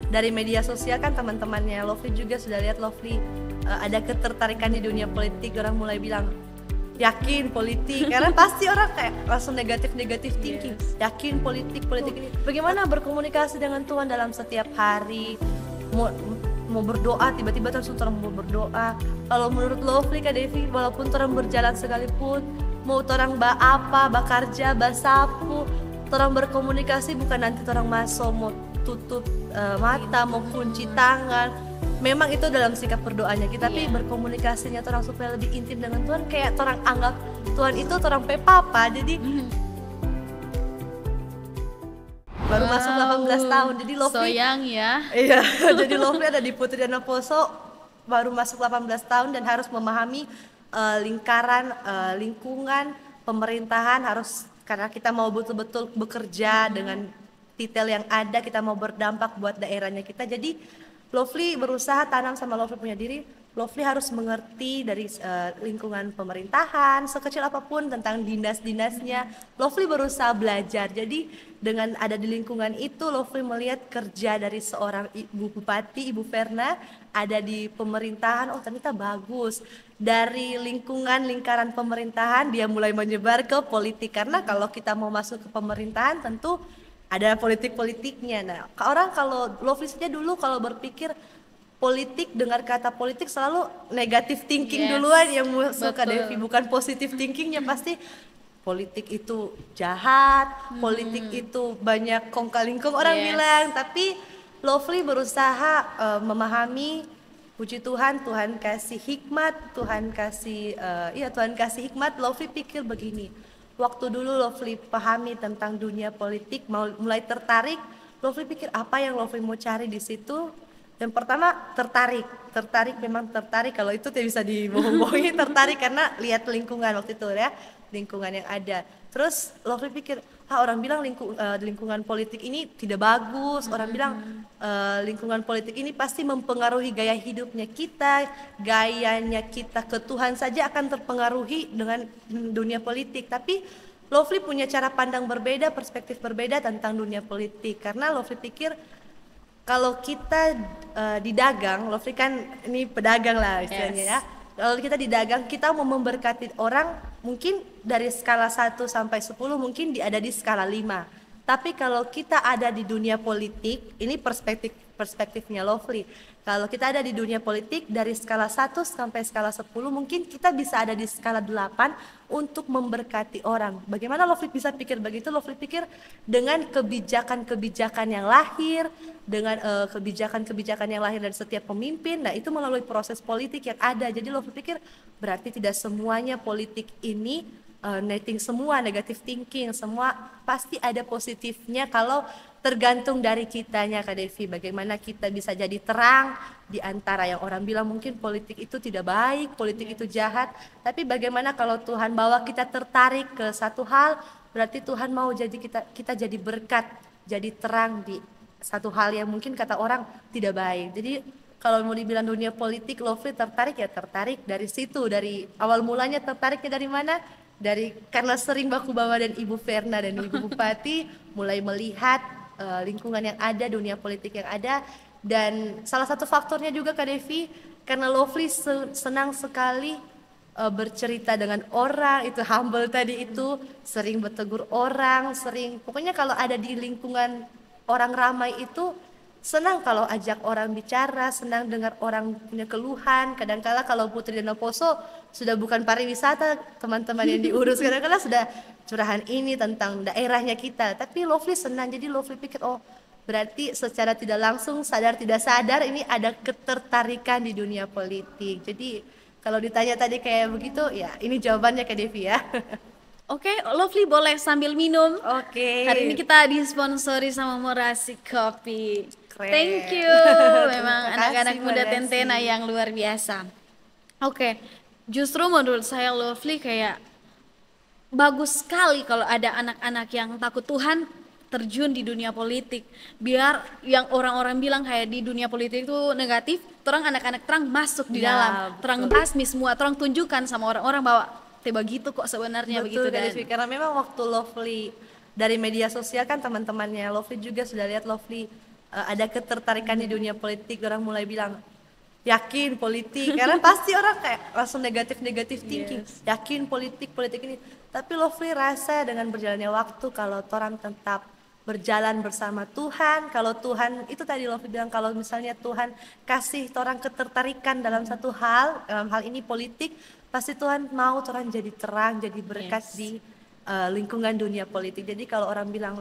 dari media sosial kan teman-temannya Lovely juga sudah lihat Lovely ada ketertarikan di dunia politik. Orang mulai bilang yakin politik, karena pasti orang kayak langsung negatif thinking. Yakin politik ini. Bagaimana berkomunikasi dengan Tuhan dalam setiap hari, mau berdoa tiba-tiba terus orang mau berdoa. Kalau menurut Lovely Kak Devi, walaupun orang berjalan sekalipun, mau orang kerja, sapu, orang berkomunikasi bukan nanti orang masuk mau tutup mata, mau kunci tangan. Memang itu dalam sikap berdoanya kita, tapi berkomunikasinya orang supaya lebih intim dengan Tuhan, kayak orang anggap Tuhan itu orang papa. Jadi baru masuk 18 tahun, jadi Lovely so young ya. Iya, jadi Lovely ada di Putri Dana Poso baru masuk 18 tahun dan harus memahami lingkungan pemerintahan, harus, karena kita mau betul-betul bekerja dengan detail yang ada, kita mau berdampak buat daerahnya kita. Jadi Lovely berusaha tanam sama Lovely punya diri, Lovely harus mengerti dari lingkungan pemerintahan sekecil apapun tentang dinas-dinasnya. Lovely berusaha belajar. Jadi dengan ada di lingkungan itu, Lovely melihat kerja dari seorang ibu bupati, Ibu Verna, ada di pemerintahan, oh ternyata bagus. Dari lingkaran pemerintahan dia mulai menyebar ke politik, karena kalau kita mau masuk ke pemerintahan tentu ada politik-politiknya. Nah, orang kalau Lovely saja dulu kalau berpikir politik, dengar kata politik selalu negatif thinking duluan yang suka Devi, bukan positif thinkingnya. Pasti politik itu jahat, politik itu banyak kong kali kong orang bilang. Tapi Lovely berusaha memahami, puji Tuhan, Tuhan kasih hikmat, Tuhan kasih hikmat. Lovely pikir begini, waktu dulu Lovely pahami tentang dunia politik, mulai tertarik, Lovely pikir apa yang Lovely mau cari di situ. Yang pertama tertarik kalau itu tidak bisa dibohong-bohongin. Tertarik karena lihat lingkungan waktu itu ya, lingkungan yang ada. Terus Lovely pikir, orang bilang lingkungan politik ini tidak bagus, orang bilang lingkungan politik ini pasti mempengaruhi gaya hidupnya kita, gayanya kita ke Tuhan saja akan terpengaruhi dengan dunia politik. Tapi Lovely punya cara pandang berbeda, perspektif berbeda tentang dunia politik, karena Lovely pikir kalau kita di dagang, Lovely kan ini pedagang lah istilahnya ya. Kalau kita di dagang, kita mau memberkati orang mungkin dari skala 1 sampai 10, mungkin ada di skala 5. Tapi kalau kita ada di dunia politik, ini perspektifnya Lovely. Kalau kita ada di dunia politik dari skala 1 sampai skala 10, mungkin kita bisa ada di skala 8 untuk memberkati orang. Bagaimana Lovely bisa pikir begitu? Lovely pikir dengan kebijakan-kebijakan yang lahir, dengan kebijakan-kebijakan yang lahir dari setiap pemimpin, nah itu melalui proses politik yang ada. Jadi Lovely pikir berarti tidak semuanya politik ini negatif thinking, semua pasti ada positifnya kalau tergantung dari kitanya Kak Devi. Bagaimana kita bisa jadi terang di antara yang orang bilang mungkin politik itu tidak baik, politik itu jahat, tapi bagaimana kalau Tuhan bawa kita tertarik ke satu hal, berarti Tuhan mau jadi kita jadi berkat, jadi terang di satu hal yang mungkin kata orang tidak baik. Jadi kalau mau dibilang dunia politik, Lovely tertarik dari situ, dari awal mulanya tertariknya dari mana? Karena sering baku bawa dan Ibu Verna dan Ibu Bupati mulai melihat lingkungan yang ada, dunia politik yang ada. Dan salah satu faktornya juga Kak Devi, karena Lovely senang sekali bercerita dengan orang, itu humble tadi itu, sering bertegur orang, pokoknya kalau ada di lingkungan orang ramai itu senang kalau ajak orang bicara, senang dengar orang punya keluhan. Kadang-kala kalau Putri Dana Poso sudah bukan pariwisata teman-teman yang diurus, kadang-kala sudah curahan ini tentang daerahnya kita, tapi Lovely senang. Jadi Lovely pikir, oh berarti secara tidak langsung, sadar tidak sadar ini ada ketertarikan di dunia politik. Jadi kalau ditanya tadi kayak begitu, ya ini jawabannya Kak Devi ya. Oke, Lovely boleh sambil minum. Oke. Hari ini kita disponsori sama Morasi Kopi. Keren. Thank you. Memang anak-anak muda Tentena yang luar biasa. Oke, justru menurut saya Lovely kayak bagus sekali kalau ada anak-anak yang takut Tuhan terjun di dunia politik. Biar yang orang-orang bilang kayak di dunia politik itu negatif, terang anak-anak terang masuk di dalam, terang basmi semua, terang tunjukkan sama orang-orang bahwa begitu kok sebenarnya. Betul, begitu. Dan karena memang waktu Lovely dari media sosial kan teman-temannya Lovely juga sudah lihat Lovely ada ketertarikan di dunia politik, orang mulai bilang yakin politik, karena pasti orang kayak langsung negatif thinking, yakin politik ini. Tapi Lovely rasa dengan berjalannya waktu, kalau orang tetap berjalan bersama Tuhan, kalau Tuhan itu tadi Lovely bilang, kalau misalnya Tuhan kasih orang ketertarikan dalam satu hal, dalam hal ini politik, pasti Tuhan mau orang jadi terang, jadi berkat di lingkungan dunia politik. Jadi kalau orang bilang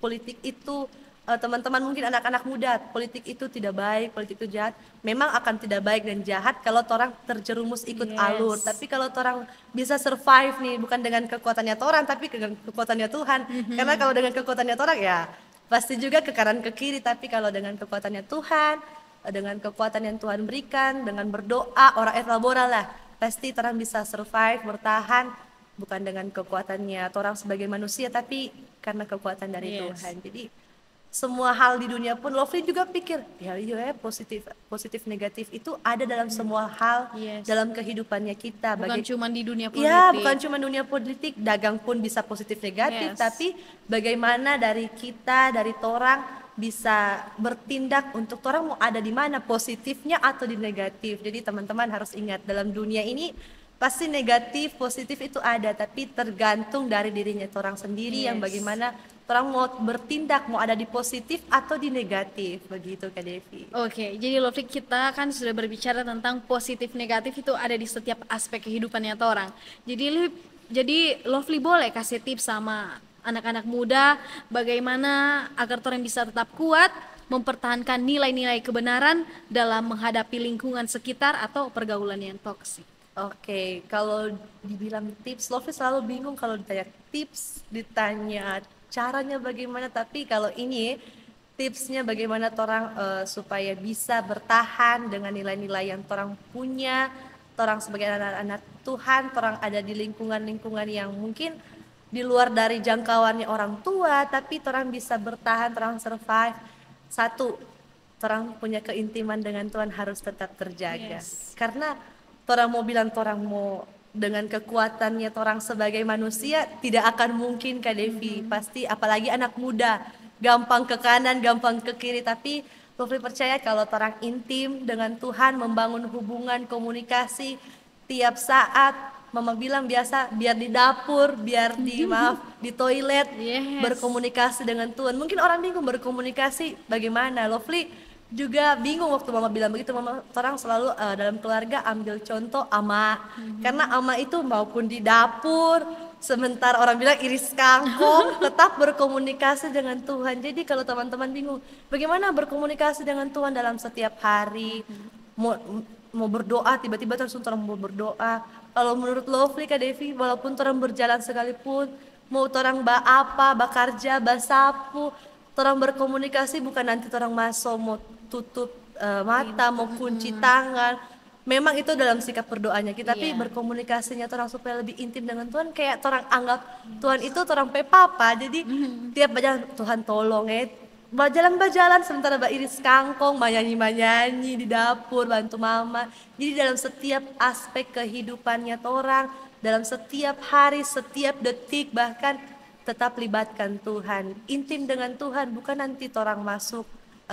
politik itu teman-teman mungkin anak-anak muda, politik itu tidak baik, politik itu jahat, memang akan tidak baik dan jahat kalau orang terjerumus ikut alur. Tapi kalau orang bisa survive nih, bukan dengan kekuatannya orang, tapi dengan kekuatannya Tuhan. Karena kalau dengan kekuatannya orang ya pasti juga ke kanan ke kiri, tapi kalau dengan kekuatannya Tuhan, dengan kekuatan yang Tuhan berikan, dengan berdoa, orang elabora lah, pasti orang bisa survive, bertahan, bukan dengan kekuatannya orang sebagai manusia, tapi karena kekuatan dari Tuhan. Jadi semua hal di dunia pun Lovely juga pikir ya positif negatif itu ada dalam semua hal dalam kehidupannya kita, bukan cuma di dunia politik. Iya, bukan cuma dunia politik, dagang pun bisa positif negatif, tapi bagaimana dari kita, dari orang bisa bertindak untuk orang mau ada di mana, positifnya atau di negatif. Jadi teman-teman harus ingat, dalam dunia ini pasti negatif positif itu ada, tapi tergantung dari dirinya orang sendiri yang bagaimana orang mau bertindak, mau ada di positif atau di negatif, begitu Kak Devi. Oke, jadi Lovely, kita kan sudah berbicara tentang positif negatif itu ada di setiap aspek kehidupannya orang. Jadi Lovely boleh kasih tips sama anak-anak muda bagaimana agar orang bisa tetap kuat mempertahankan nilai-nilai kebenaran dalam menghadapi lingkungan sekitar atau pergaulan yang toksik. Oke, kalau dibilang tips, Lovely selalu bingung kalau ditanya tips, ditanya caranya bagaimana, tapi kalau ini tipsnya bagaimana orang supaya bisa bertahan dengan nilai-nilai yang orang punya, orang sebagai anak-anak Tuhan, orang ada di lingkungan-lingkungan yang mungkin di luar dari jangkauannya orang tua, tapi orang bisa bertahan, orang survive. Satu, orang punya keintiman dengan Tuhan harus tetap terjaga. Karena orang mau bilang orang mau dengan kekuatannya orang sebagai manusia tidak akan mungkin Kak Devi. Pasti apalagi anak muda, gampang ke kanan, gampang ke kiri, tapi Lovely percaya kalau orang intim dengan Tuhan, membangun hubungan komunikasi tiap saat. Mama bilang biasa biar di dapur, biar di toilet, berkomunikasi dengan Tuhan. Mungkin orang bingung berkomunikasi bagaimana. Lovely juga bingung waktu mama bilang begitu. Mama orang selalu dalam keluarga ambil contoh ama, karena ama itu maupun di dapur, sementara orang bilang iris kangkung, tetap berkomunikasi dengan Tuhan. Jadi kalau teman-teman bingung bagaimana berkomunikasi dengan Tuhan dalam setiap hari, mau berdoa tiba-tiba terus orang mau berdoa. Kalau menurut Lovely Kak Devi, walaupun orang berjalan sekalipun, mau orang bekerja, sapu, orang berkomunikasi bukan nanti orang masuk mau tutup mata, mau kunci tangan. Memang itu dalam sikap berdoanya kita, tapi berkomunikasinya orang supaya lebih intim dengan Tuhan, kayak orang anggap Tuhan itu orang papa. Jadi tiap baca Tuhan tolong berjalan sementara iris kangkung, menyanyi di dapur, bantu mama. Jadi dalam setiap aspek kehidupannya orang, dalam setiap hari, setiap detik, bahkan tetap libatkan Tuhan, intim dengan Tuhan, bukan nanti orang masuk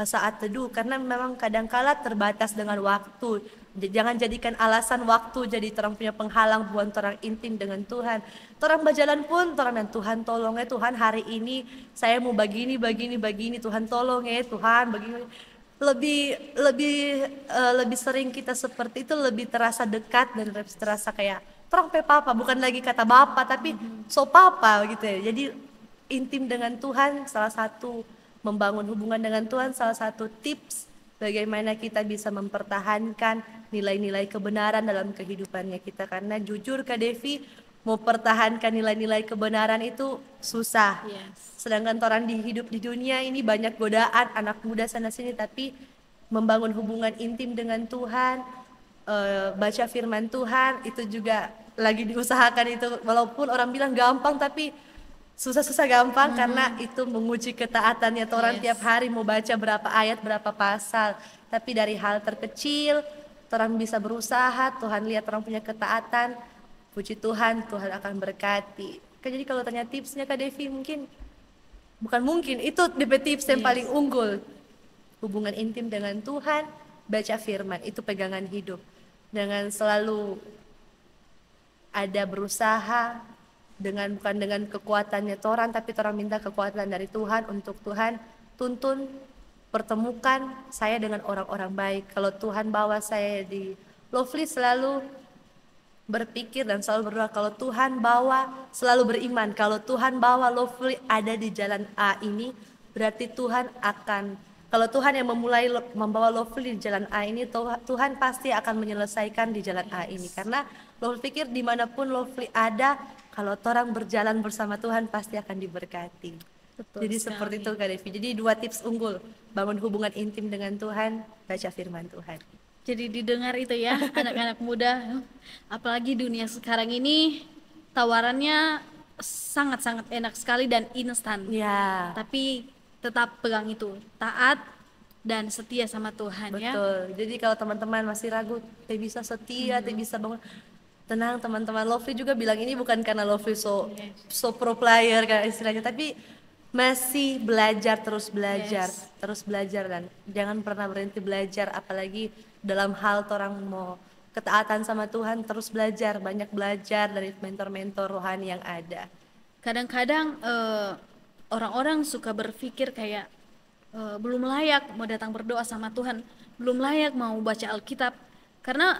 saat teduh, karena memang kadangkala terbatas dengan waktu. Jangan jadikan alasan waktu jadi orang punya penghalang buat orang intim dengan Tuhan. Orang berjalan pun orang dan Tuhan tolong Tuhan hari ini saya mau begini, Tuhan tolong Tuhan begini. Lebih sering kita seperti itu, lebih terasa dekat dan lebih terasa kayak orang papa, bukan lagi kata bapak tapi so papa gitu ya. Jadi intim dengan Tuhan salah satu, membangun hubungan dengan Tuhan salah satu tips bagaimana kita bisa mempertahankan nilai-nilai kebenaran dalam kehidupannya kita. Karena jujur Kak Devi, mau pertahankan nilai-nilai kebenaran itu susah. Sedangkan orang hidup di dunia ini banyak godaan, anak muda sana sini, tapi membangun hubungan intim dengan Tuhan, baca firman Tuhan itu juga lagi diusahakan itu. Walaupun orang bilang gampang, tapi susah gampang karena itu menguji ketaatannya orang tiap hari mau baca berapa ayat, berapa pasal. Tapi dari hal terkecil orang bisa berusaha, Tuhan lihat orang punya ketaatan, puji Tuhan, Tuhan akan berkati. Jadi kalau tanya tipsnya Kak Devi, bukan mungkin itu DP tips yang paling unggul. hubungan intim dengan Tuhan, baca firman, itu pegangan hidup. Dengan selalu ada berusaha bukan dengan kekuatannya Tuhan, tapi orang minta kekuatan dari Tuhan untuk Tuhan tuntun, pertemukan saya dengan orang-orang baik. Kalau Tuhan bawa saya di Lovely, selalu berpikir dan selalu berdoa, kalau Tuhan bawa, selalu beriman, kalau Tuhan bawa Lovely ada di jalan A ini, berarti Tuhan akan, kalau Tuhan yang membawa Lovely di jalan A ini, Tuhan pasti akan menyelesaikan di jalan A ini. Karena Lovely pikir dimanapun Lovely ada, kalau orang berjalan bersama Tuhan pasti akan diberkati. Betul jadi sekali. Seperti itu Kak Devi. Jadi 2 tips unggul, bangun hubungan intim dengan Tuhan, baca firman Tuhan. Jadi didengar itu ya anak-anak muda, apalagi dunia sekarang ini tawarannya sangat-sangat enak sekali dan instan. Ya. Tapi tetap pegang itu, taat dan setia sama Tuhan. Betul. Ya. Betul. Jadi kalau teman-teman masih ragu, bisa setia, bisa bangun, tenang teman-teman. Lovely juga bilang ini bukan karena Lovely so pro player kan istilahnya, tapi masih belajar, terus belajar dan jangan pernah berhenti belajar, apalagi dalam hal orang mau ketaatan sama Tuhan, terus belajar, banyak belajar dari mentor-mentor rohani yang ada. Kadang-kadang orang-orang suka berpikir kayak belum layak mau datang berdoa sama Tuhan, belum layak mau baca Alkitab, karena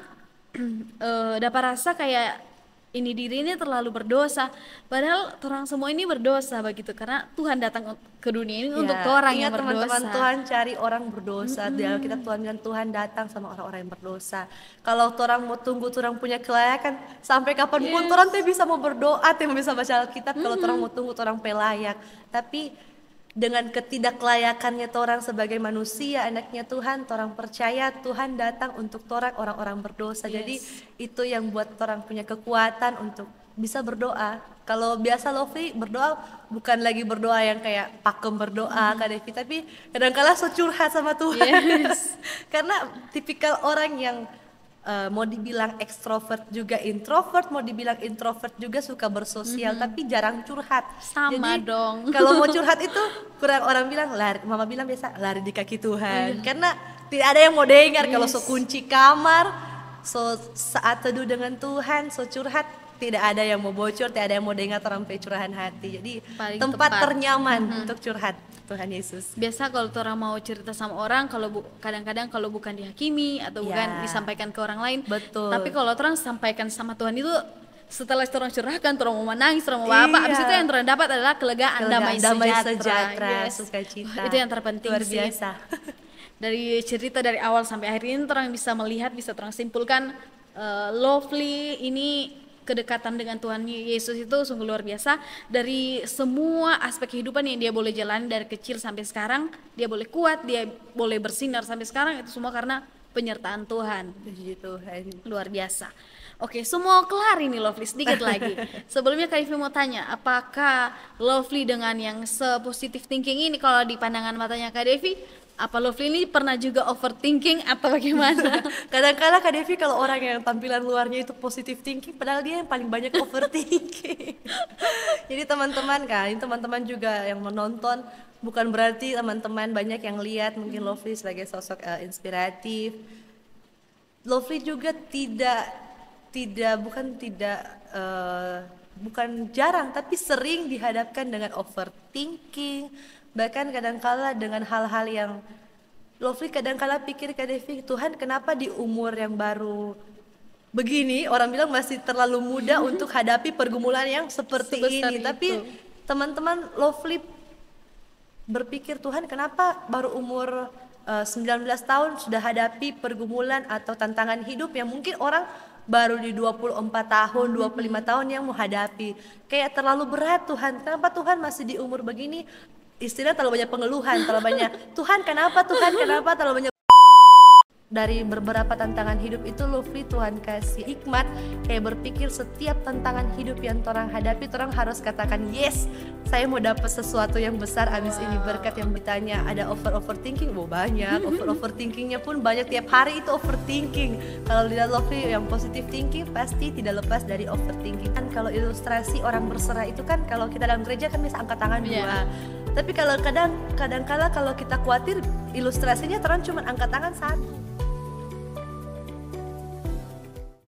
dapat rasa kayak ini diri ini terlalu berdosa, padahal orang semua ini berdosa begitu, karena Tuhan datang ke dunia ini untuk orang yang berdosa. Teman-teman, Tuhan cari orang berdosa. Di Alkitab Tuhan bilang Tuhan datang sama orang-orang yang berdosa. Kalau orang mau tunggu orang punya kelayakan, sampai kapanpun orang tuh bisa mau berdoa, tuh bisa baca Alkitab. Kalau orang mau tunggu orang pelayak, tapi dengan ketidaklayakannya orang sebagai manusia, anaknya Tuhan, orang percaya Tuhan datang untuk orang-orang berdosa. Jadi itu yang buat orang punya kekuatan untuk bisa berdoa. Kalau biasa Lovely berdoa bukan lagi berdoa yang kayak pakem berdoa Kak Devi, tapi kadang-kala curhat sama Tuhan. Karena tipikal orang yang mau dibilang ekstrovert juga introvert, mau dibilang introvert juga suka bersosial, tapi jarang curhat. Sama jadi, dong. Kalau mau curhat itu kurang, orang bilang lari, mama bilang biasa lari di kaki Tuhan. Karena tidak ada yang mau dengar. Kalau kunci kamar, saat teduh dengan Tuhan, curhat, tidak ada yang mau bocor, tidak ada yang mau dengar orang curahan hati. Jadi paling tempat ternyaman untuk curhat Tuhan Yesus. Biasa kalau orang mau cerita sama orang, kadang-kadang kalau bukan dihakimi atau bukan disampaikan ke orang lain. Betul. Tapi kalau orang sampaikan sama Tuhan itu, setelah orang curahkan, orang mau menangis, orang mau apa, abis itu yang orang dapat adalah kelegaan, damai sejahtera, sukacita. Itu yang terpenting. Luar biasa. Dari cerita dari awal sampai akhir ini orang bisa melihat, bisa orang simpulkan Lovely ini kedekatan dengan Tuhan Yesus itu sungguh luar biasa. Dari semua aspek kehidupan yang dia boleh jalani dari kecil sampai sekarang, dia boleh kuat, dia boleh bersinar sampai sekarang, itu semua karena penyertaan Tuhan. Puji Tuhan. Luar biasa. Oke, semua kelar ini Lovely, sedikit lagi. Sebelumnya Kak Devi mau tanya, apakah Lovely dengan yang sepositif thinking ini, kalau di pandangan matanya Kak Devi, apa Lovely ini pernah juga overthinking atau bagaimana? Kadang-kadang Kak Devi kalau orang yang tampilan luarnya itu positive thinking, padahal dia yang paling banyak overthinking. Jadi teman-teman juga yang menonton, bukan berarti teman-teman banyak yang lihat mungkin Lovely sebagai sosok inspiratif. Lovely juga bukan jarang, tapi sering dihadapkan dengan overthinking. Bahkan kadang-kala dengan hal-hal yang Lovely kadang-kala pikir Kak Devi, Tuhan kenapa di umur yang baru begini, orang bilang masih terlalu muda untuk hadapi pergumulan yang seperti ini. Itu. Tapi teman-teman Lovely berpikir, Tuhan kenapa baru umur 19 tahun sudah hadapi pergumulan atau tantangan hidup yang mungkin orang baru di 24 tahun, 25 tahun yang menghadapi. Kayak terlalu berat Tuhan, kenapa Tuhan masih di umur begini? Istilah terlalu banyak pengeluhan, terlalu banyak Tuhan kenapa, terlalu banyak. dari beberapa tantangan hidup itu Lovely Tuhan kasih hikmat kayak berpikir setiap tantangan hidup yang orang hadapi orang harus katakan yes, saya mau dapat sesuatu yang besar abis ini. Berkat yang ditanya ada overthinking, banyak overthinkingnya pun banyak, tiap hari itu overthinking. Kalau lihat Lovely yang positive thinking pasti tidak lepas dari overthinking. Kan kalau ilustrasi orang berserah itu kan kalau kita dalam gereja kan bisa angkat tangan dua. Tapi kalau kadang-kala kalau kita khawatir ilustrasinya orang cuma angkat tangan satu.